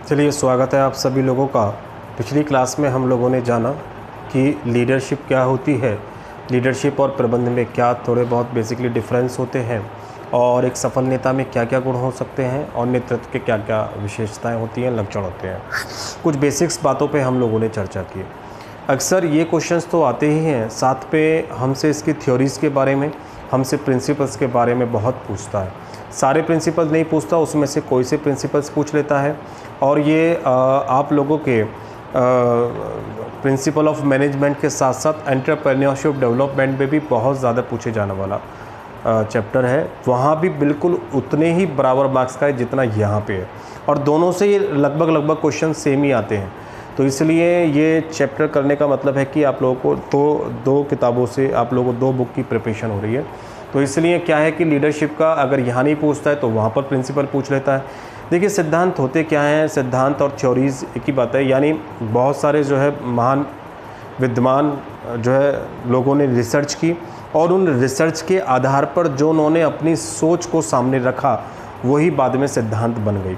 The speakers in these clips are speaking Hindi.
चलिए, स्वागत है आप सभी लोगों का। पिछली क्लास में हम लोगों ने जाना कि लीडरशिप क्या होती है, लीडरशिप और प्रबंधन में क्या थोड़े बहुत बेसिकली डिफरेंस होते हैं, और एक सफल नेता में क्या क्या गुण हो सकते हैं, और नेतृत्व के क्या क्या विशेषताएं होती हैं, लक्षण होते हैं। कुछ बेसिक्स बातों पे हम लोगों ने चर्चा की। अक्सर ये क्वेश्चंस तो आते ही हैं, साथ पे हमसे इसकी थ्योरीज़ के बारे में, हमसे प्रिंसिपल्स के बारे में बहुत पूछता है। सारे प्रिंसिपल्स नहीं पूछता, उसमें से कोई से प्रिंसिपल्स पूछ लेता है। और ये आप लोगों के प्रिंसिपल ऑफ मैनेजमेंट के साथ साथ एंटरप्रेन्योरशिप डेवलपमेंट में भी बहुत ज़्यादा पूछे जाने वाला चैप्टर है। वहाँ भी बिल्कुल उतने ही बराबर मार्क्स का है जितना यहाँ पे है, और दोनों से ये लगभग क्वेश्चन सेम ही आते हैं। तो इसलिए ये चैप्टर करने का मतलब है कि आप लोगों को दो किताबों से आप लोगों को 2 बुक की प्रिपरेशन हो रही है। तो इसलिए क्या है कि लीडरशिप का अगर यहाँ नहीं पूछता है तो वहाँ पर प्रिंसिपल पूछ लेता है। देखिए, सिद्धांत होते क्या हैं, सिद्धांत और थ्योरीज़ एक ही बात है। यानी बहुत सारे जो है महान विद्वान जो है लोगों ने रिसर्च की, और उन रिसर्च के आधार पर जो उन्होंने अपनी सोच को सामने रखा वही बाद में सिद्धांत बन गई।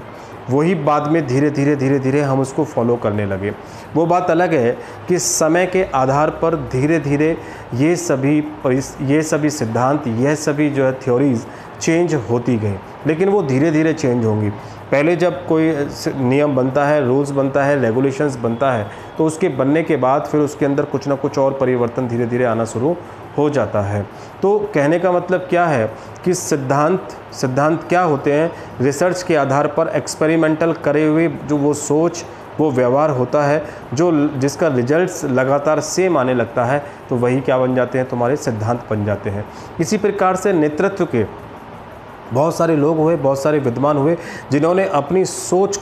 वही बाद में धीरे धीरे हम उसको फॉलो करने लगे। वो बात अलग है कि समय के आधार पर धीरे धीरे ये सभी सिद्धांत, यह सभी जो है थ्योरीज़ चेंज होती गई, लेकिन वो धीरे धीरे चेंज होंगी। पहले जब कोई नियम बनता है, रूल्स बनता है, रेगुलेशंस बनता है, तो उसके बनने के बाद फिर उसके अंदर कुछ ना कुछ और परिवर्तन धीरे धीरे आना शुरू हो जाता है। तो कहने का मतलब क्या है कि सिद्धांत क्या होते हैं, रिसर्च के आधार पर एक्सपेरिमेंटल करे हुए जो वो सोच, वो व्यवहार होता है, जो जिसका रिजल्ट्स लगातार सेम आने लगता है, तो वही क्या बन जाते हैं, तुम्हारे सिद्धांत बन जाते हैं। इसी प्रकार से नेतृत्व के बहुत सारे लोग हुए, बहुत सारे विद्वान हुए, जिन्होंने अपनी सोच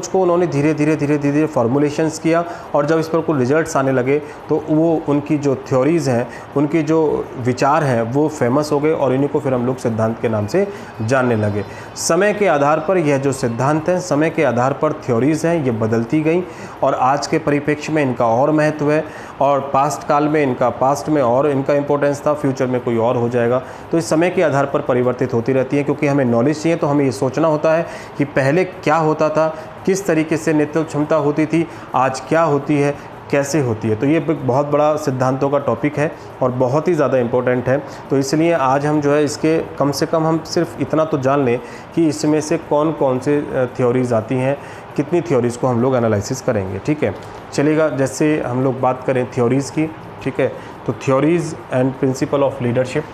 को उन्होंने धीरे धीरे फॉर्मुलेशंस किया, और जब इस पर कुछ रिजल्ट्स आने लगे तो वो उनकी जो थ्योरीज़ हैं, उनके जो विचार हैं, वो फेमस हो गए, और इन्हीं को फिर हम लोग सिद्धांत के नाम से जानने लगे। समय के आधार पर यह जो सिद्धांत हैं, समय के आधार पर थ्योरीज़ हैं, ये बदलती गई, और आज के परिप्रेक्ष्य में इनका और महत्व है, और पास्ट में और इनका इंपॉर्टेंस था, फ्यूचर में कोई और हो जाएगा। तो इस समय के आधार पर परिवर्तित होती रहती है, क्योंकि हमें नॉलेज चाहिए, तो हमें ये सोचना होता है कि पहले क्या होता था, किस तरीके से नेतृत्व क्षमता होती थी, आज क्या होती है, कैसे होती है। तो ये बहुत बड़ा सिद्धांतों का टॉपिक है और बहुत ही ज़्यादा इम्पोर्टेंट है। तो इसलिए आज हम जो है इसके कम से कम हम सिर्फ इतना तो जान लें कि इसमें से कौन कौन से थ्योरीज़ आती हैं, कितनी थ्योरीज़ को हम लोग एनालिसिस करेंगे। ठीक है, चलेगा। जैसे हम लोग बात करें थ्योरीज़ की, ठीक है, तो theories and principle of leadership,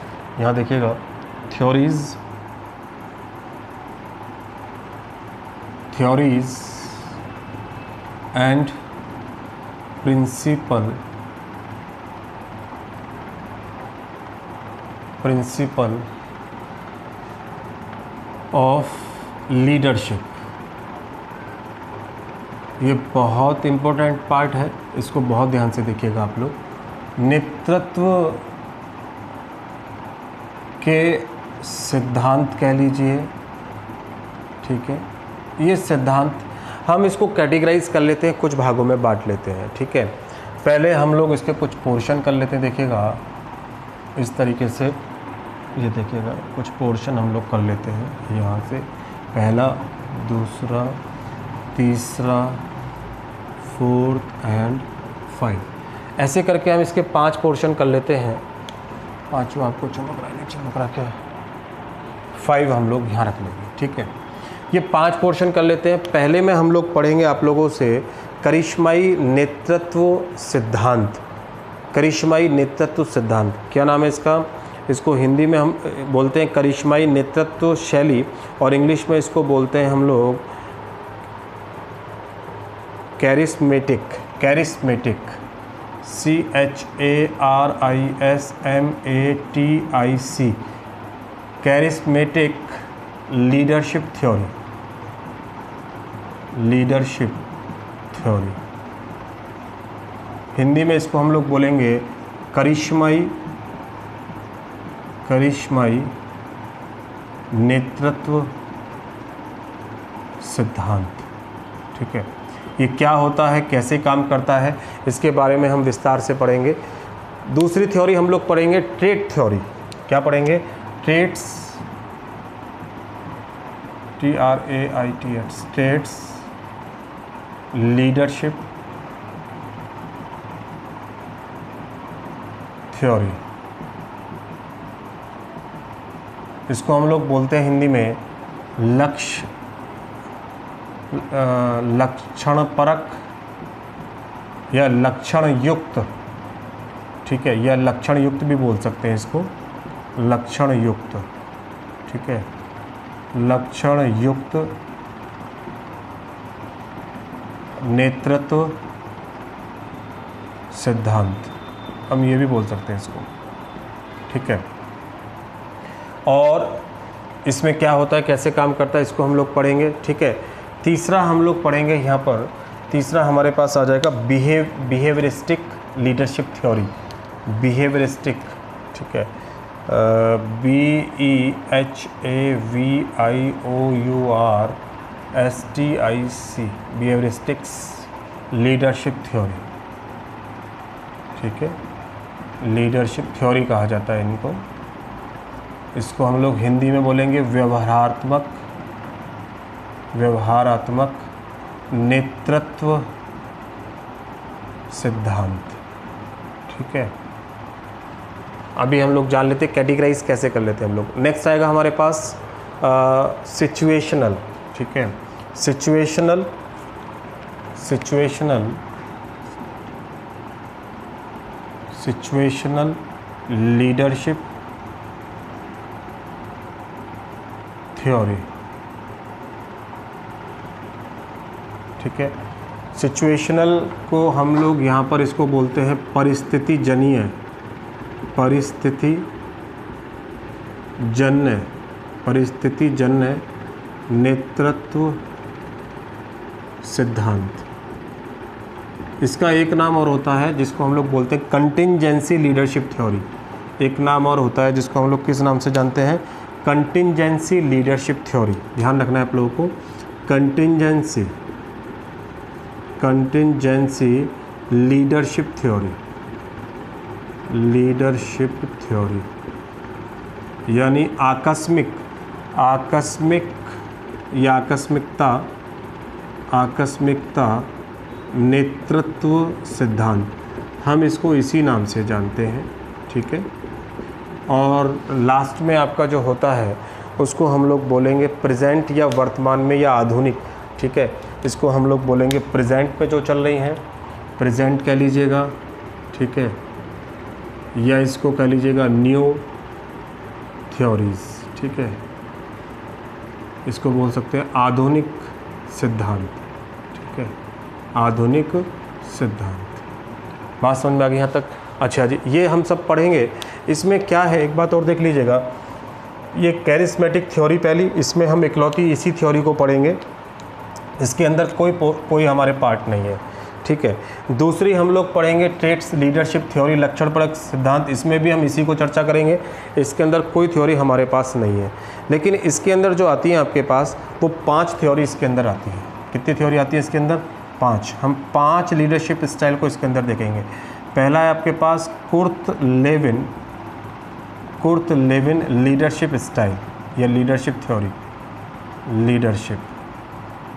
यहाँ देखिएगा, theories and principle of leadership, ये बहुत इम्पोर्टेंट पार्ट है, इसको बहुत ध्यान से देखिएगा आप लोग। नेतृत्व के सिद्धांत कह लीजिए, ठीक है। ये सिद्धांत हम इसको कैटेगराइज कर लेते हैं, कुछ भागों में बांट लेते हैं, ठीक है। पहले हम लोग इसके कुछ पोर्शन कर लेते हैं, देखिएगा इस तरीके से, ये देखिएगा कुछ पोर्शन हम लोग कर लेते हैं यहाँ से, पहला, दूसरा, तीसरा, 4th एंड 5, ऐसे करके हम इसके 5 पोर्शन कर लेते हैं। 5वां आपको चमक रहा क्या, 5 हम लोग यहाँ रख लेंगे, ठीक है। ये 5 पोर्शन कर लेते हैं। पहले में हम लोग पढ़ेंगे आप लोगों से करिश्माई नेतृत्व सिद्धांत। करिश्माई नेतृत्व सिद्धांत क्या नाम है इसका? इसको हिंदी में हम बोलते हैं करिश्माई नेतृत्व शैली, और इंग्लिश में इसको बोलते हैं हम लोग charismatic, CHARISMATIC, charismatic leadership theory, Hindi में इसको हम लोग बोलेंगे करिश्माई नेतृत्व सिद्धांत, ठीक है। ये क्या होता है, कैसे काम करता है, इसके बारे में हम विस्तार से पढ़ेंगे। दूसरी थ्योरी हम लोग पढ़ेंगे ट्रेट थ्योरी। क्या पढ़ेंगे? Traits, TRAITS, traits leadership theory, इसको हम लोग बोलते हैं हिंदी में लक्षण परक या लक्षण युक्त, ठीक है, या लक्षण युक्त भी बोल सकते हैं इसको, लक्षण युक्त, ठीक है, लक्षण युक्त नेतृत्व सिद्धांत, हम ये भी बोल सकते हैं इसको, ठीक है। और इसमें क्या होता है, कैसे काम करता है, इसको हम लोग पढ़ेंगे, ठीक है। तीसरा हम लोग पढ़ेंगे यहाँ पर, तीसरा हमारे पास आ जाएगा बिहेवियरिस्टिक लीडरशिप थ्योरी, बिहेवियरिस्टिक, ठीक है, BEHAVIOURSTIC, बिहेवियरिस्टिक्स लीडरशिप थ्योरी, ठीक है, लीडरशिप थ्योरी कहा जाता है इनको। इसको हम लोग हिंदी में बोलेंगे व्यवहारात्मक नेतृत्व सिद्धांत, ठीक है। अभी हम लोग जान लेते हैं कैटेगराइज कैसे कर लेते हैं हम लोग। नेक्स्ट आएगा हमारे पास सिचुएशनल, ठीक है, सिचुएशनल लीडरशिप थ्योरी, ठीक है। सिचुएशनल को हम लोग यहाँ पर इसको बोलते हैं परिस्थितिजन्य नेतृत्व सिद्धांत। इसका एक नाम और होता है जिसको हम लोग बोलते हैं कंटिंजेंसी लीडरशिप थ्योरी। एक नाम और होता है जिसको हम लोग किस नाम से जानते हैं, कंटिंजेंसी लीडरशिप थ्योरी। ध्यान रखना है आप लोगों को, कंटिंजेंसी लीडरशिप थ्योरी, यानी आकस्मिक या आकस्मिकता नेतृत्व सिद्धांत, हम इसको इसी नाम से जानते हैं, ठीक है। और लास्ट में आपका जो होता है उसको हम लोग बोलेंगे प्रेजेंट या वर्तमान में या आधुनिक, ठीक है। इसको हम लोग बोलेंगे प्रेजेंट में जो चल रही हैं, प्रेजेंट कह लीजिएगा, ठीक है, या इसको कह लीजिएगा न्यू थ्योरीज, ठीक है। इसको बोल सकते हैं आधुनिक सिद्धांत, ठीक है, आधुनिक सिद्धांत। बात समझ में आ गई यहाँ तक? अच्छा जी, ये हम सब पढ़ेंगे। इसमें क्या है, एक बात और देख लीजिएगा, ये कैरिस्मेटिक थ्योरी पहली, इसमें हम इकलौती इसी थ्योरी को पढ़ेंगे, इसके अंदर कोई हमारे पार्ट नहीं है, ठीक है। दूसरी हम लोग पढ़ेंगे ट्रेट्स लीडरशिप थ्योरी, लक्षण परक सिद्धांत, इसमें भी हम इसी को चर्चा करेंगे। इसके अंदर कोई थ्योरी हमारे पास नहीं है, लेकिन इसके अंदर जो आती है आपके पास वो 5 थ्योरी इसके अंदर आती है। कितनी थ्योरी आती है इसके अंदर? 5। हम 5 लीडरशिप स्टाइल को इसके अंदर देखेंगे। पहला है आपके पास कुर्ट लेविन लीडरशिप स्टाइल या लीडरशिप थ्योरी, लीडरशिप,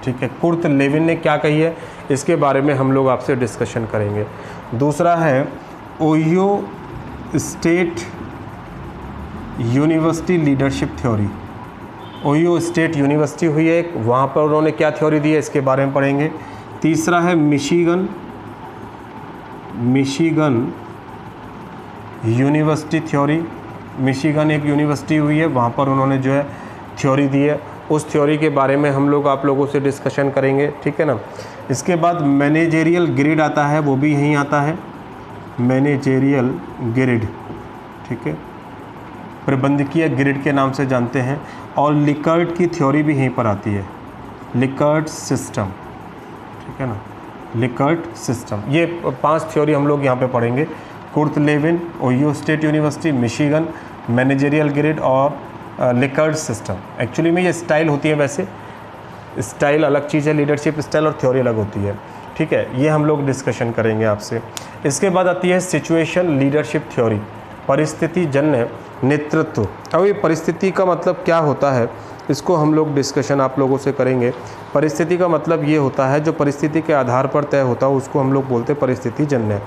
ठीक है। कुर्ट लेविन ने क्या कही है इसके बारे में हम लोग आपसे डिस्कशन करेंगे। दूसरा है Ohio State university leadership theory. Ohio State university हुई है एक, वहाँ पर उन्होंने क्या थ्योरी दी है इसके बारे में पढ़ेंगे। तीसरा है मिशिगन यूनिवर्सिटी थ्योरी। मिशिगन एक यूनिवर्सिटी हुई है, वहाँ पर उन्होंने जो है थ्योरी दी है, उस थ्योरी के बारे में हम लोग आप लोगों से डिस्कशन करेंगे, ठीक है ना। इसके बाद मैनेजेरियल ग्रिड आता है, वो भी यहीं आता है, मैनेजेरियल ग्रिड, ठीक है, प्रबंधकीय ग्रिड के नाम से जानते हैं। और लिकर्ट की थ्योरी भी यहीं पर आती है, लिकर्ट सिस्टम, ठीक है ना, लिकर्ट सिस्टम। ये 5 थ्योरी हम लोग यहाँ पे पढ़ेंगे, Kurt Lewin, Ohio State University, Michigan, managerial grid और लिकर्ट सिस्टम। एक्चुअली में ये स्टाइल होती है, वैसे स्टाइल अलग चीज़ है, लीडरशिप स्टाइल और थ्योरी अलग होती है, ठीक है। ये हम लोग डिस्कशन करेंगे आपसे। इसके बाद आती है सिचुएशन लीडरशिप थ्योरी। परिस्थिति जन्य नेतृत्व। अब ये परिस्थिति का मतलब क्या होता है, इसको हम लोग डिस्कशन आप लोगों से करेंगे। परिस्थिति का मतलब ये होता है जो परिस्थिति के आधार पर तय होता है उसको हम लोग बोलते हैं परिस्थिति जन्य।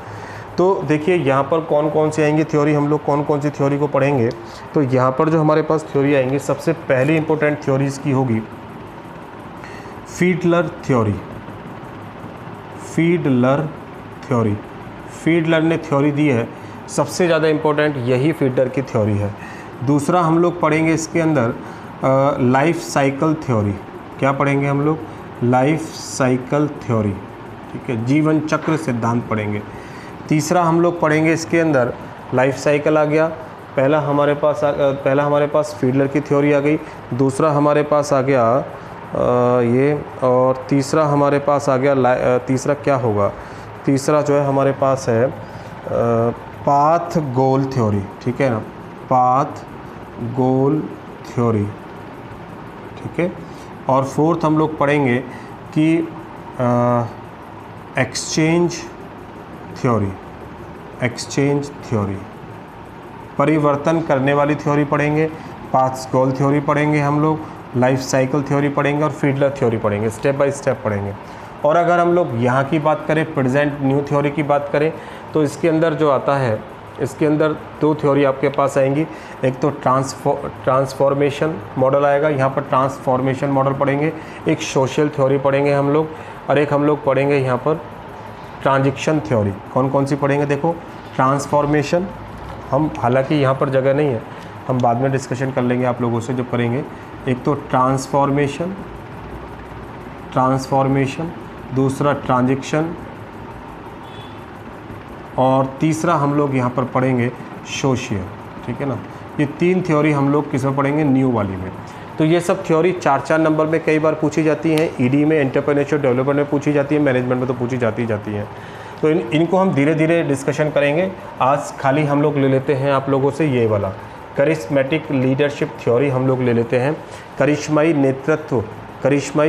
तो देखिए यहाँ पर कौन कौन सी आएंगी थ्योरी, हम लोग कौन कौन सी थ्योरी को पढ़ेंगे। तो यहाँ पर जो हमारे पास थ्योरी आएंगी, सबसे पहली इंपॉर्टेंट थ्योरी इसकी होगी फीडलर थ्योरी। फीडलर थ्योरी, फीडलर ने थ्योरी दी है, सबसे ज़्यादा इम्पोर्टेंट यही फीडलर की थ्योरी है। दूसरा हम लोग पढ़ेंगे इसके अंदर लाइफ साइकिल थ्योरी। क्या पढ़ेंगे हम लोग? लाइफ साइकिल थ्योरी, ठीक है, जीवन चक्र सिद्धांत पढ़ेंगे। तीसरा हम लोग पढ़ेंगे इसके अंदर लाइफ साइकिल आ गया, पहला हमारे पास फीडलर की थ्योरी आ गई, दूसरा हमारे पास आ गया ये, और तीसरा हमारे पास आ गया तीसरा क्या होगा, तीसरा जो है हमारे पास है पाथ गोल थ्योरी, ठीक है ना, पाथ गोल थ्योरी, ठीक है। और फोर्थ हम लोग पढ़ेंगे कि एक्सचेंज थ्योरी। एक्सचेंज थ्योरी, परिवर्तन करने वाली थ्योरी पढ़ेंगे, पाथ गोल थ्योरी पढ़ेंगे हम लोग, लाइफ साइकिल थ्योरी पढ़ेंगे और फीडलर थ्योरी पढ़ेंगे, स्टेप बाय स्टेप पढ़ेंगे। और अगर हम लोग यहाँ की बात करें, प्रेजेंट न्यू थ्योरी की बात करें, तो इसके अंदर जो आता है, इसके अंदर दो थ्योरी आपके पास आएंगी। एक तो ट्रांसफॉर्मेशन मॉडल आएगा, यहाँ पर ट्रांसफॉर्मेशन मॉडल पढ़ेंगे, एक सोशल थ्योरी पढ़ेंगे हम लोग, और एक हम लोग पढ़ेंगे यहाँ पर ट्रांजिशन थ्योरी। कौन कौन सी पढ़ेंगे? देखो, ट्रांसफॉर्मेशन हम, हालांकि यहाँ पर जगह नहीं है, हम बाद में डिस्कशन कर लेंगे आप लोगों से जब करेंगे। एक तो ट्रांसफॉर्मेशन, दूसरा ट्रांजिशन, और तीसरा हम लोग यहाँ पर पढ़ेंगे सोशियल, ठीक है ना। ये तीन थ्योरी हम लोग किस में पढ़ेंगे? न्यू वाली में। तो ये सब थ्योरी 4-4 नंबर में कई बार पूछी जाती हैं, ईडी में, एंटरप्रेन्योरशिप डेवलपमेंट में पूछी जाती है, मैनेजमेंट में तो पूछी जाती हैं। तो इनको हम धीरे धीरे डिस्कशन करेंगे। आज खाली हम लोग ले लेते हैं आप लोगों से ये वाला करिश्मेटिक लीडरशिप थ्योरी हम लोग ले लेते हैं। करिश्माई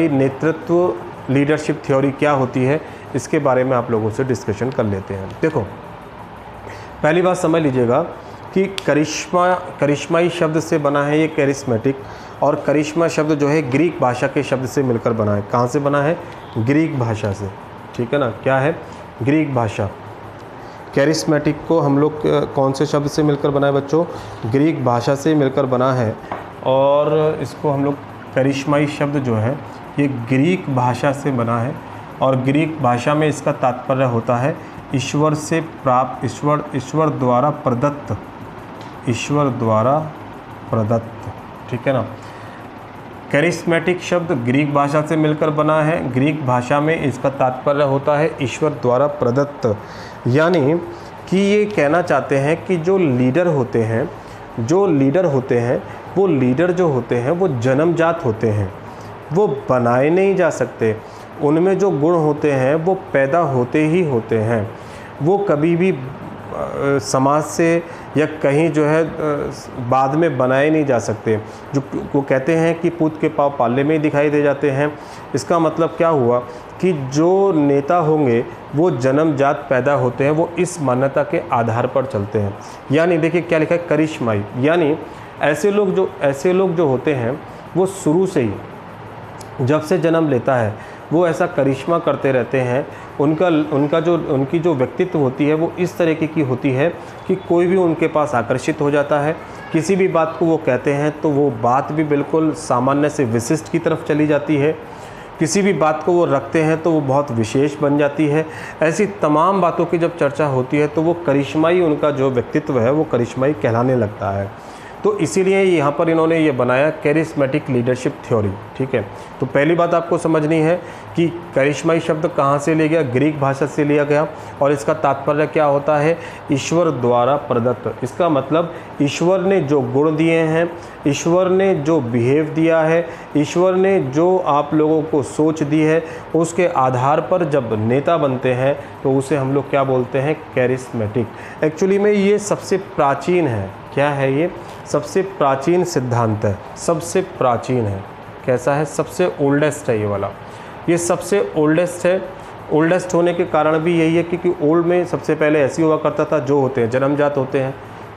नेतृत्व लीडरशिप थ्योरी क्या होती है, इसके बारे में आप लोगों से डिस्कशन कर लेते हैं। देखो, पहली बात समझ लीजिएगा कि करिश्माई शब्द से बना है ये करिश्मेटिक, और करिश्मा शब्द जो है ग्रीक भाषा के शब्द से मिलकर बना है। कहाँ से बना है? ग्रीक भाषा से, ठीक है ना। क्या है? ग्रीक भाषा। कैरिस्मेटिक को हम लोग कौन से शब्द से मिलकर बना है बच्चों? ग्रीक भाषा से मिलकर बना है, और इसको हम लोग करिश्माई शब्द जो है ये ग्रीक भाषा से बना है, और ग्रीक भाषा में इसका तात्पर्य होता है ईश्वर से प्राप्त, ईश्वर द्वारा प्रदत्त, ठीक है ना। कैरिस्मेटिक शब्द ग्रीक भाषा से मिलकर बना है, ग्रीक भाषा में इसका तात्पर्य होता है ईश्वर द्वारा प्रदत्त। यानी कि ये कहना चाहते हैं कि जो लीडर होते हैं वो लीडर जो होते हैं वो जन्मजात होते हैं, वो बनाए नहीं जा सकते। उनमें जो गुण होते हैं वो पैदा होते ही होते हैं, वो कभी भी समाज से या कहीं जो है बाद में बनाए नहीं जा सकते। जो वो कहते हैं कि पूत के पाँव पाले में ही दिखाई दे जाते हैं। इसका मतलब क्या हुआ कि जो नेता होंगे वो जन्मजात पैदा होते हैं, वो इस मान्यता के आधार पर चलते हैं। यानी देखिए क्या लिखा है, करिश्माई, यानी ऐसे लोग जो होते हैं वो शुरू से ही जब से जन्म लेता है वो ऐसा करिश्मा करते रहते हैं। उनकी जो व्यक्तित्व होती है वो इस तरीके की होती है कि कोई भी उनके पास आकर्षित हो जाता है। किसी भी बात को वो कहते हैं तो वो बात भी बिल्कुल सामान्य से विशिष्ट की तरफ चली जाती है। किसी भी बात को वो रखते हैं तो वो बहुत विशेष बन जाती है। ऐसी तमाम बातों की जब चर्चा होती है तो वो करिश्माई, उनका जो व्यक्तित्व है वो करिश्माई कहलाने लगता है। तो इसीलिए यहाँ पर इन्होंने ये बनाया कैरिस्मेटिक लीडरशिप थ्योरी, ठीक है। तो पहली बात आपको समझनी है कि करिश्माई शब्द कहाँ से लिया गया? ग्रीक भाषा से लिया गया, और इसका तात्पर्य क्या होता है? ईश्वर द्वारा प्रदत्त। इसका मतलब ईश्वर ने जो गुण दिए हैं, ईश्वर ने जो बिहेव दिया है, ईश्वर ने जो आप लोगों को सोच दी है, उसके आधार पर जब नेता बनते हैं तो उसे हम लोग क्या बोलते हैं? कैरिस्मेटिक। एक्चुअली में ये सबसे प्राचीन है। क्या है ये? सबसे प्राचीन सिद्धांत है, सबसे प्राचीन है। कैसा है? सबसे ओल्डेस्ट है ये वाला, ये सबसे ओल्डेस्ट है। ओल्डेस्ट होने के कारण भी यही है क्योंकि ओल्ड में सबसे पहले ऐसी हुआ करता था, जो होते हैं जन्मजात होते हैं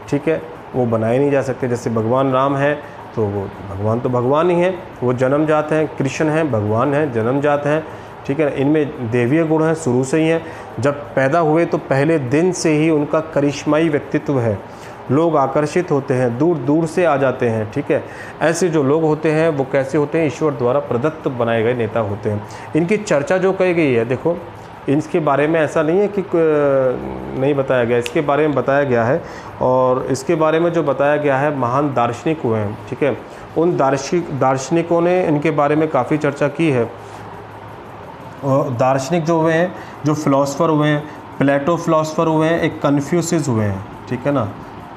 ठीक है, वो बनाए नहीं जा सकते। जैसे भगवान राम है तो वो भगवान तो भगवान ही हैं, वो जन्मजात हैं। कृष्ण हैं, भगवान हैं, जन्मजात हैं, ठीक है। इनमें देवीय गुण हैं, शुरू से ही हैं। जब पैदा हुए तो पहले दिन से ही उनका करिश्माई व्यक्तित्व है, लोग आकर्षित होते हैं, दूर दूर से आ जाते हैं, ठीक है। ऐसे जो लोग होते हैं वो कैसे होते हैं, ईश्वर द्वारा प्रदत्त बनाए गए नेता होते हैं। इनकी चर्चा जो कही गई है, देखो इसके बारे में ऐसा नहीं है कि नहीं बताया गया, इसके बारे में बताया गया है। और इसके बारे में जो बताया गया है, महान दार्शनिक हुए हैं, ठीक है, उन दार्शनिकों ने इनके बारे में काफ़ी चर्चा की है। और दार्शनिक जो हुए हैं, जो फिलोसफर हुए हैं, प्लेटो फिलोसफर हुए हैं, एक कन्फ्यूशियस हुए हैं, ठीक है ना,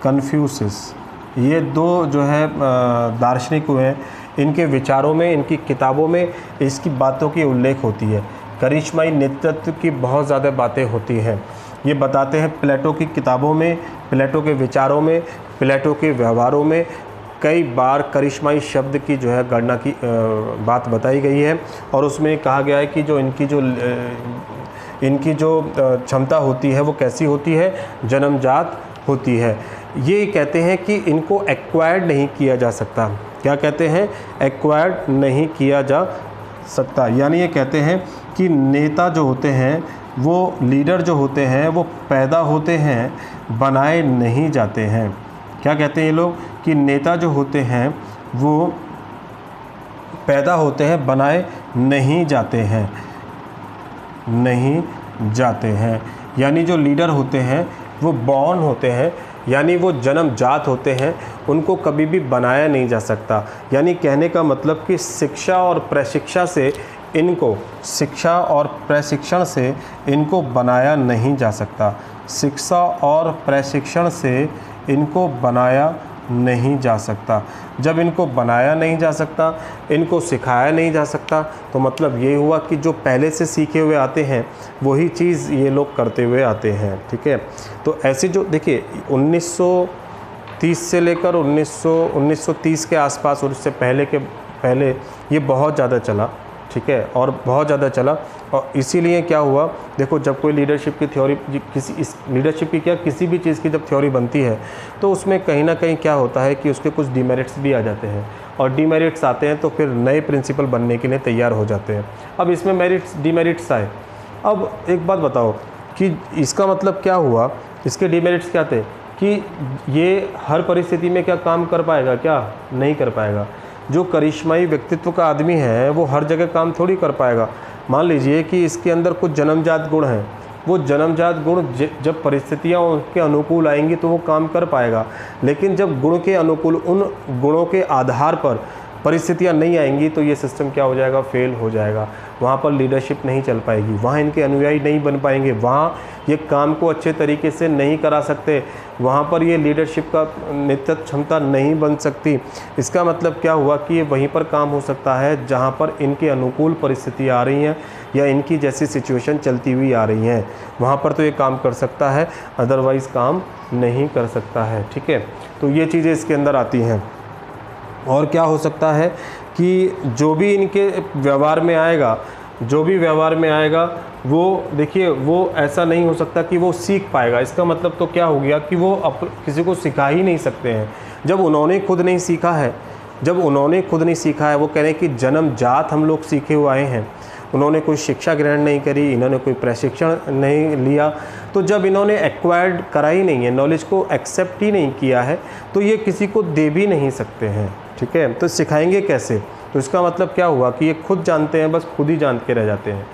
कन्फ्यूशियस, ये दो जो है दार्शनिक हुए हैं। इनके विचारों में, इनकी किताबों में इसकी बातों की उल्लेख होती है। करिश्माई नेतृत्व की बहुत ज़्यादा बातें होती हैं, ये बताते हैं। प्लेटो की किताबों में, प्लेटो के विचारों में, प्लेटो के व्यवहारों में कई बार करिश्माई शब्द की जो है गणना की बात बताई गई है। और उसमें कहा गया है कि जो इनकी जो क्षमता होती है वो कैसी होती है, जन्मजात होती है। ये कहते हैं कि इनको एक्वायर्ड नहीं किया जा सकता। क्या कहते हैं, एक्वायर्ड नहीं किया जा सकता। यानी ये कहते हैं कि नेता जो होते हैं, वो लीडर जो होते हैं, वो पैदा होते हैं, बनाए नहीं जाते हैं। क्या कहते हैं ये लोग कि नेता जो होते हैं वो पैदा होते हैं, बनाए नहीं जाते हैं, नहीं जाते हैं। यानी जो लीडर होते हैं वो बॉर्न होते हैं, यानी वो जन्मजात होते हैं, उनको कभी भी बनाया नहीं जा सकता। यानी कहने का मतलब कि शिक्षा और प्रशिक्षा से इनको बनाया नहीं जा सकता। शिक्षा और प्रशिक्षण से इनको बनाया नहीं जा सकता। जब इनको बनाया नहीं जा सकता, इनको सिखाया नहीं जा सकता, तो मतलब ये हुआ कि जो पहले से सीखे हुए आते हैं वही चीज़ ये लोग करते हुए आते हैं, ठीक है। तो ऐसे जो देखिए 1930 से लेकर 1930 के आसपास और उससे पहले ये बहुत ज़्यादा चला, ठीक है, और बहुत ज़्यादा चला। और इसीलिए क्या हुआ, देखो जब कोई लीडरशिप की थ्योरी, किसी भी चीज़ की जब थ्योरी बनती है तो उसमें कहीं ना कहीं क्या होता है कि उसके कुछ डिमेरिट्स भी आ जाते हैं। और डिमेरिट्स आते हैं तो फिर नए प्रिंसिपल बनने के लिए तैयार हो जाते हैं। अब इसमें डिमेरिट्स आए। अब एक बात बताओ कि इसका मतलब क्या हुआ, इसके डिमेरिट्स क्या थे कि ये हर परिस्थिति में क्या काम कर पाएगा, क्या नहीं कर पाएगा। जो करिश्माई व्यक्तित्व का आदमी है वो हर जगह काम थोड़ी कर पाएगा। मान लीजिए कि इसके अंदर कुछ जन्मजात गुण हैं, वो जन्मजात गुण जब परिस्थितियाँ उसके अनुकूल आएंगी तो वो काम कर पाएगा। लेकिन जब गुण के अनुकूल, उन गुणों के आधार पर परिस्थितियाँ नहीं आएंगी तो ये सिस्टम क्या हो जाएगा, फेल हो जाएगा। वहाँ पर लीडरशिप नहीं चल पाएगी, वहाँ इनके अनुयायी नहीं बन पाएंगे, वहाँ ये काम को अच्छे तरीके से नहीं करा सकते, वहाँ पर ये लीडरशिप का नेतृत्व क्षमता नहीं बन सकती। इसका मतलब क्या हुआ कि ये वहीं पर काम हो सकता है जहाँ पर इनके अनुकूल परिस्थितियाँ आ रही हैं या इनकी जैसी सिचुएशन चलती हुई आ रही हैं, वहाँ पर तो ये काम कर सकता है, अदरवाइज़ काम नहीं कर सकता है, ठीक है। तो ये चीज़ें इसके अंदर आती हैं। और क्या हो सकता है कि जो भी इनके व्यवहार में आएगा, वो देखिए वो ऐसा नहीं हो सकता कि वो सीख पाएगा। इसका मतलब तो क्या हो गया कि वो किसी को सिखा ही नहीं सकते हैं। जब उन्होंने खुद नहीं सीखा है, वो कह रहे हैं कि जन्मजात हम लोग सीखे हुए आए हैं, उन्होंने कोई शिक्षा ग्रहण नहीं करी, इन्होंने कोई प्रशिक्षण नहीं लिया, तो जब इन्होंने एक्वायर्ड करा ही नहीं है, नॉलेज को एक्सेप्ट ही नहीं किया है, तो ये किसी को दे भी नहीं सकते हैं, ठीक है। तो सिखाएंगे कैसे? तो इसका मतलब क्या हुआ कि ये खुद जानते हैं, बस खुद ही जान के रह जाते हैं।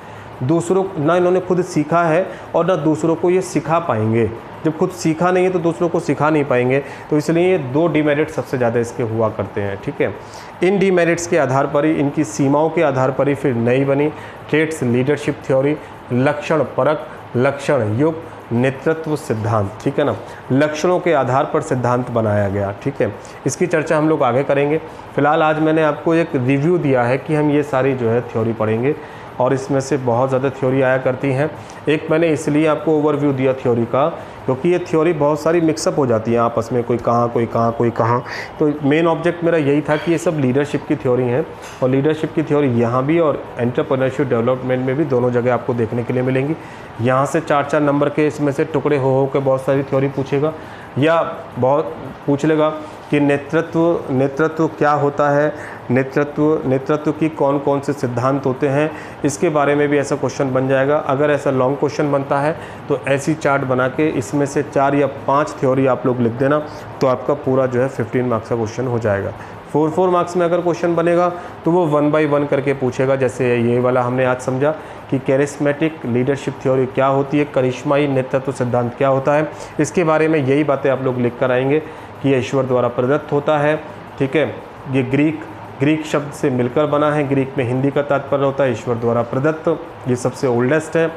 दूसरों ना इन्होंने खुद सीखा है और ना दूसरों को ये सिखा पाएंगे। जब खुद सीखा नहीं है तो दूसरों को सिखा नहीं पाएंगे। तो इसलिए ये दो डिमेरिट सबसे ज़्यादा इसके हुआ करते हैं, ठीक है। इन डिमेरिट्स के आधार पर ही, इनकी सीमाओं के आधार पर ही फिर नई बनी ट्रेट्स लीडरशिप थ्योरी, लक्षण परक, लक्षण युक्त नेतृत्व सिद्धांत, ठीक है ना। लक्षणों के आधार पर सिद्धांत बनाया गया, ठीक है। इसकी चर्चा हम लोग आगे करेंगे। फिलहाल आज मैंने आपको एक रिव्यू दिया है कि हम ये सारी जो है थ्योरी पढ़ेंगे और इसमें से बहुत ज़्यादा थ्योरी आया करती हैं। एक मैंने इसलिए आपको ओवरव्यू दिया थ्योरी का, क्योंकि ये थ्योरी बहुत सारी मिक्सअप हो जाती है आपस में, कोई कहाँ कोई कहाँ कोई कहाँ। तो मेन ऑब्जेक्ट मेरा यही था कि ये सब लीडरशिप की थ्योरी हैं, और लीडरशिप की थ्योरी यहाँ भी और एंटरप्रेन्योरशिप डेवलपमेंट में भी दोनों जगह आपको देखने के लिए मिलेंगी। यहाँ से 4-4 नंबर के इसमें से टुकड़े हो के बहुत सारी थ्योरी पूछेगा, या बहुत पूछ लेगा कि नेतृत्व क्या होता है, नेतृत्व की कौन कौन से सिद्धांत होते हैं, इसके बारे में भी ऐसा क्वेश्चन बन जाएगा। अगर ऐसा लॉन्ग क्वेश्चन बनता है तो ऐसी चार्ट बना के इसमें से 4 या 5 थ्योरी आप लोग लिख देना, तो आपका पूरा जो है 15 मार्क्स का क्वेश्चन हो जाएगा। 4 मार्क्स में अगर क्वेश्चन बनेगा तो वो 1 बाय 1 करके पूछेगा। जैसे ये वाला हमने आज समझा कि कैरिस्मेटिक लीडरशिप थ्योरी क्या होती है, करिश्माई नेतृत्व सिद्धांत क्या होता है, इसके बारे में यही बातें आप लोग लिख कर आएंगे कि ये ईश्वर द्वारा प्रदत्त होता है। ठीक है, ये ग्रीक शब्द से मिलकर बना है, ग्रीक में हिंदी का तात्पर्य होता है ईश्वर द्वारा प्रदत्त, ये सबसे ओल्डेस्ट है।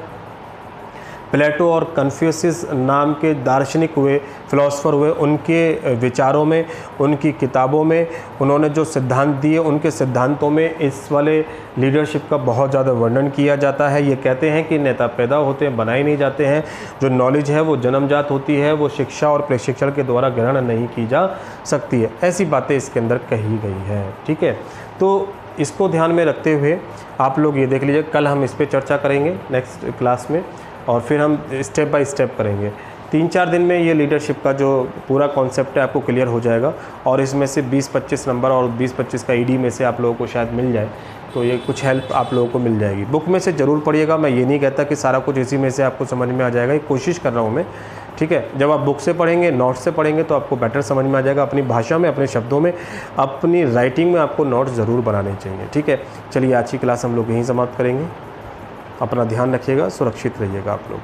प्लेटो और कन्फ्यूशियस नाम के दार्शनिक हुए, फिलोसोफर हुए, उनके विचारों में, उनकी किताबों में उन्होंने जो सिद्धांत दिए, उनके सिद्धांतों में इस वाले लीडरशिप का बहुत ज़्यादा वर्णन किया जाता है। ये कहते हैं कि नेता पैदा होते हैं, बनाए नहीं जाते हैं, जो नॉलेज है वो जन्मजात होती है, वो शिक्षा और प्रशिक्षण के द्वारा ग्रहण नहीं की जा सकती है। ऐसी बातें इसके अंदर कही गई हैं। ठीक है, तो इसको ध्यान में रखते हुए आप लोग ये देख लीजिए, कल हम इस पर चर्चा करेंगे नेक्स्ट क्लास में, और फिर हम स्टेप बाय स्टेप करेंगे। 3-4 दिन में ये लीडरशिप का जो पूरा कॉन्सेप्ट है आपको क्लियर हो जाएगा, और इसमें से 20-25 नंबर और 20-25 का ईडी में से आप लोगों को शायद मिल जाए, तो ये कुछ हेल्प आप लोगों को मिल जाएगी। बुक में से ज़रूर पढ़िएगा, मैं ये नहीं कहता कि सारा कुछ इसी में से आपको समझ में आ जाएगा, ये कोशिश कर रहा हूँ मैं। ठीक है, जब आप बुक से पढ़ेंगे, नोट्स से पढ़ेंगे तो आपको बेटर समझ में आ जाएगा। अपनी भाषा में, अपने शब्दों में, अपनी राइटिंग में आपको नोट्स ज़रूर बनाने चाहिए। ठीक है, चलिए आज की क्लास हम लोग यहीं समाप्त करेंगे। अपना ध्यान रखिएगा, सुरक्षित रहिएगा आप लोग।